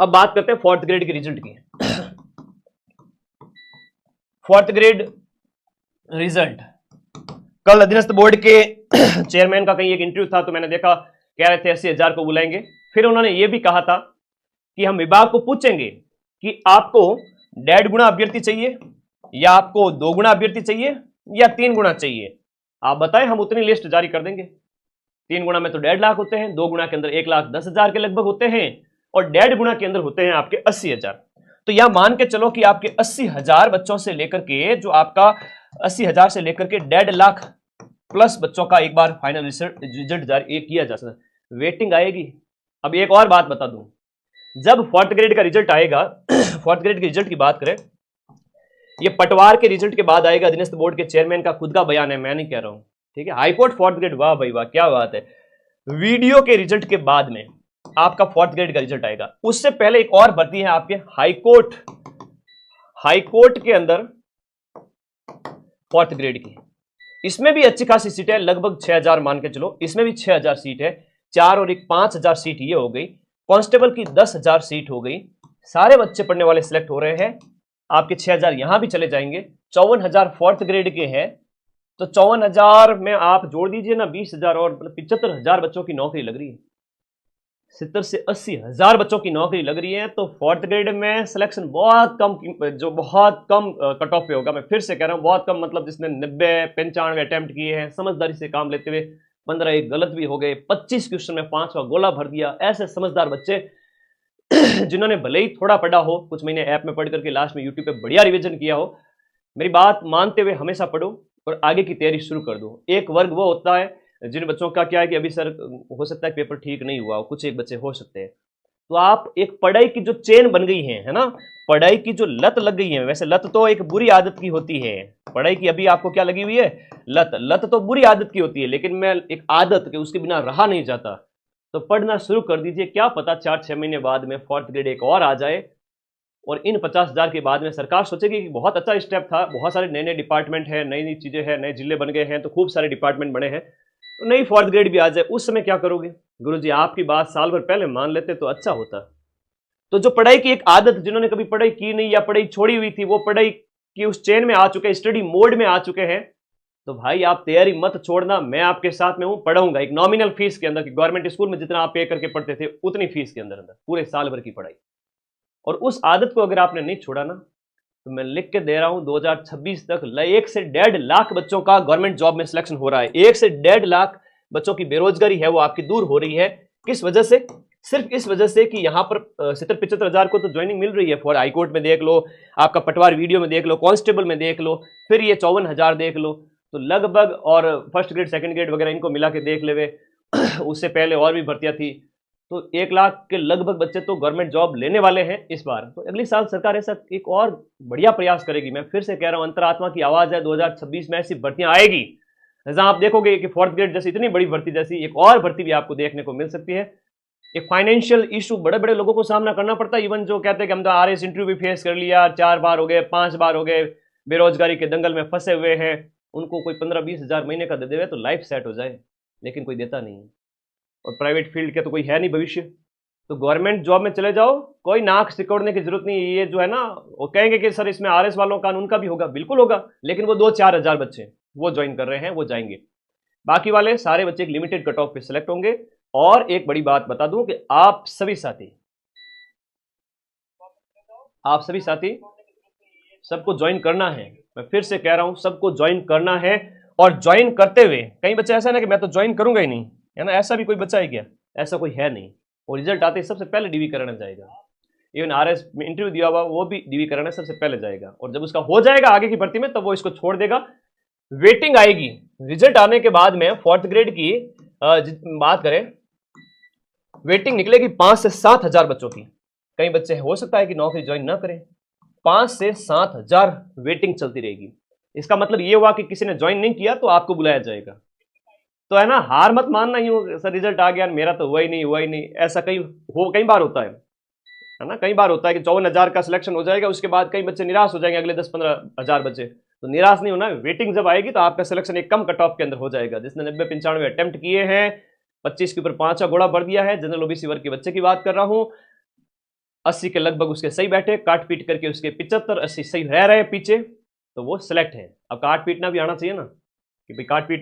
अब बात करते हैं फोर्थ ग्रेड के रिजल्ट की। फोर्थ ग्रेड रिजल्ट, कल अधीनस्थ बोर्ड के चेयरमैन का कहीं एक इंटरव्यू था, तो मैंने देखा कह रहे थे 80,000 को बुलाएंगे। फिर उन्होंने ये भी कहा था कि हम विभाग को पूछेंगे कि आपको 1.5 गुना अभ्यर्थी चाहिए या आपको 2 गुना अभ्यर्थी चाहिए या 3 गुना चाहिए, आप बताएं, हम उतनी लिस्ट जारी कर देंगे। 3 गुना में तो 1.5 लाख होते हैं, 2 गुना के अंदर 1,10,000 के लगभग होते हैं और 1.5 गुना के अंदर होते हैं आपके 80,000। तो यह मान के चलो कि आपके 80,000 बच्चों से लेकर के जो आपका 80,000 से लेकर के 1.5 लाख प्लस बच्चों का एक बार फाइनल रिजल्ट जारी किया जा सकता है। वेटिंग आएगी। अब एक और बात बता दूं, जब फोर्थ ग्रेड का रिजल्ट आएगा, फोर्थ ग्रेड के रिजल्ट की बात करें, ये पटवार के रिजल्ट के बाद आएगा। अधीनस्थ बोर्ड के चेयरमैन का खुद का बयान है, मैं नहीं कह रहा हूं, ठीक है। हाईकोर्ट फोर्थ ग्रेड, वाह भाई वाह, क्या बात है। वीडियो के रिजल्ट के बाद में आपका फोर्थ ग्रेड का रिजल्ट आएगा। उससे पहले एक और भर्ती है आपके हाईकोर्ट, हाईकोर्ट के अंदर फोर्थ ग्रेड की। इसमें भी अच्छी खासी सीट है, लगभग 6,000 मान के चलो, इसमें भी 6,000 सीट है। 4 और 1 5,000 सीट ये हो गई। कांस्टेबल की 10,000 सीट हो गई। सारे बच्चे पढ़ने वाले सिलेक्ट हो रहे हैं। आपके 6,000 यहां भी चले जाएंगे। 54,000 फोर्थ ग्रेड के हैं, तो 54,000 में आप जोड़ दीजिए ना 20,000 और 75,000 बच्चों की नौकरी लग रही है। 70 से 80,000 बच्चों की नौकरी लग रही है। तो फोर्थ ग्रेड में सिलेक्शन बहुत कम, जो बहुत कम कट ऑफ पे होगा। मैं फिर से कह रहा हूं बहुत कम, मतलब जिसने 90-95 अटेम्प्ट किए हैं, समझदारी से काम लेते हुए 15 एक गलत भी हो गए, 25 क्वेश्चन में 5 का गोला भर दिया, ऐसे समझदार बच्चे जिन्होंने भले ही थोड़ा पढ़ा हो, कुछ महीने ऐप में पढ़ करके लास्ट में यूट्यूब पे बढ़िया रिवीजन किया हो, मेरी बात मानते हुए हमेशा पढ़ो और आगे की तैयारी शुरू कर दो। एक वर्ग वो होता है जिन बच्चों का क्या है कि अभी सर हो सकता है पेपर ठीक नहीं हुआ, कुछ एक बच्चे हो सकते हैं, तो आप एक पढ़ाई की जो चेन बन गई है ना, पढ़ाई की जो लत लग गई है, वैसे लत तो एक बुरी आदत की होती है, पढ़ाई की अभी आपको क्या लगी हुई है, लत। लत तो बुरी आदत की होती है, लेकिन मैं एक आदत के उसके बिना रहा नहीं जाता, तो पढ़ना शुरू कर दीजिए। क्या पता 4-6 महीने बाद में फोर्थ ग्रेड एक और आ जाए और इन 50,000 के बाद में सरकार सोचेगी कि बहुत अच्छा स्टेप था, बहुत सारे नए नए डिपार्टमेंट है, नई नई चीजें हैं, नए जिले बन गए हैं, तो खूब सारे डिपार्टमेंट बने हैं, तो नई फोर्थ ग्रेड भी आ जाए। उस समय क्या करोगे? गुरुजी आपकी बात साल भर पहले मान लेते तो अच्छा होता। तो जो पढ़ाई की एक आदत, जिन्होंने कभी पढ़ाई की नहीं या पढ़ाई छोड़ी हुई थी, वो पढ़ाई की उस चेन में आ चुके हैं, स्टडी मोड में आ चुके हैं, तो भाई आप तैयारी मत छोड़ना, मैं आपके साथ में हूं, पढ़ाऊंगा एक नॉमिनल फीस के अंदर, कि गवर्नमेंट स्कूल में जितना आप पे करके पढ़ते थे उतनी फीस के अंदर अंदर पूरे साल भर की पढ़ाई। और उस आदत को अगर आपने नहीं छोड़ा ना, तो मैं लिख के दे रहा हूं 2026 तक 1 से 1.5 लाख बच्चों का गवर्नमेंट जॉब में सिलेक्शन हो रहा है। 1 से 1.5 लाख बच्चों की बेरोजगारी है वो आपकी दूर हो रही है। किस वजह से? सिर्फ इस वजह से कि यहां पर 70-75 को तो ज्वाइनिंग मिल रही है। फॉर हाईकोर्ट में देख लो, आपका पटवार वीडियो में देख लो, कांस्टेबल में देख लो, फिर ये 54,000 देख लो, तो लगभग, और फर्स्ट ग्रेड सेकंड ग्रेड वगैरह इनको मिला के देख ले, उससे पहले और भी भर्तियां थी, तो 1 लाख के लगभग बच्चे तो गवर्नमेंट जॉब लेने वाले हैं इस बार। तो अगली साल सरकार ऐसा एक और बढ़िया प्रयास करेगी। मैं फिर से कह रहा हूं, अंतरात्मा की आवाज है, 2026 में ऐसी भर्तियां आएगी जहां आप देखोगे कि फोर्थ ग्रेड जैसी इतनी बड़ी भर्ती जैसी एक और भर्ती भी आपको देखने को मिल सकती है। एक फाइनेंशियल इशू बड़े बड़े लोगों को सामना करना पड़ता है, इवन जो कहते हैं कि हम तो आरएस इंटरव्यू भी फेस कर लिया, 4 बार हो गए, 5 बार हो गए, बेरोजगारी के दंगल में फंसे हुए हैं, उनको कोई 15-20 हजार महीने का दे देवे तो लाइफ सेट हो जाए, लेकिन कोई देता नहीं है। और प्राइवेट फील्ड के तो कोई है नहीं भविष्य, तो गवर्नमेंट जॉब में चले जाओ, कोई नाक सिकोड़ने की जरूरत नहीं। ये जो है ना, वो कहेंगे कि सर इसमें आरएस वालों का उनका भी होगा, बिल्कुल होगा, लेकिन वो 2-4 हजार बच्चे वो ज्वाइन कर रहे हैं, वो जाएंगे। बाकी वाले सारे बच्चे एक लिमिटेड कट ऑफ पे सिलेक्ट होंगे। और एक बड़ी बात बता दूं कि आप सभी साथी सबको ज्वाइन करना है। मैं फिर से कह रहा हूं, सबको ज्वाइन करना है। और ज्वाइन करते हुए कई बच्चे ऐसा ना कि मैं तो ज्वाइन करूंगा ही नहीं, है ना, ऐसा भी कोई बच्चा है क्या? ऐसा कोई है नहीं। और रिजल्ट आते ही सबसे पहले डीवी कराने जाएगा। इवन आरएस में इंटरव्यू दिया हुआ वो भी डीवी कराने सबसे पहले जाएगा, और जब उसका हो जाएगा आगे की भर्ती में तब वो इसको छोड़ देगा। वेटिंग आएगी रिजल्ट आने के बाद में। फोर्थ ग्रेड की बात करें, वेटिंग निकलेगी 5 से 7 हजार बच्चों की। कई बच्चे हो सकता है कि नौकरी ज्वाइन ना करें, 5 से 7 हजार वेटिंग चलती रहेगी। इसका मतलब ये हुआ कि किसी ने ज्वाइन नहीं किया तो आपको बुलाया जाएगा। तो है ना, हार मत मानना, यूं सर रिजल्ट आ गया मेरा तो हुआ ही नहीं, ऐसा कई बार होता है ना, कई बार होता है कि 54,000 का सिलेक्शन हो जाएगा, उसके बाद कई बच्चे निराश हो जाएंगे, अगले 10-15 हजार बच्चे। तो निराश नहीं होना, वेटिंग जब आएगी तो आपका सिलेक्शन एक कम कट ऑफ के अंदर हो जाएगा। जिसने 90-95 अटेम्प्ट किए हैं, 25 के ऊपर 5 का घोड़ा भर दिया है, जनरल ओबीसी वर्ग के बच्चे की बात कर रहा हूं, 80 के लगभग उसके सही बैठे, काट पीट करके उसके 75 80 सही रह रहे पीछे, तो वो सिलेक्ट है। अब काट पीटना भी आना चाहिए ना कि भाई काट पीटना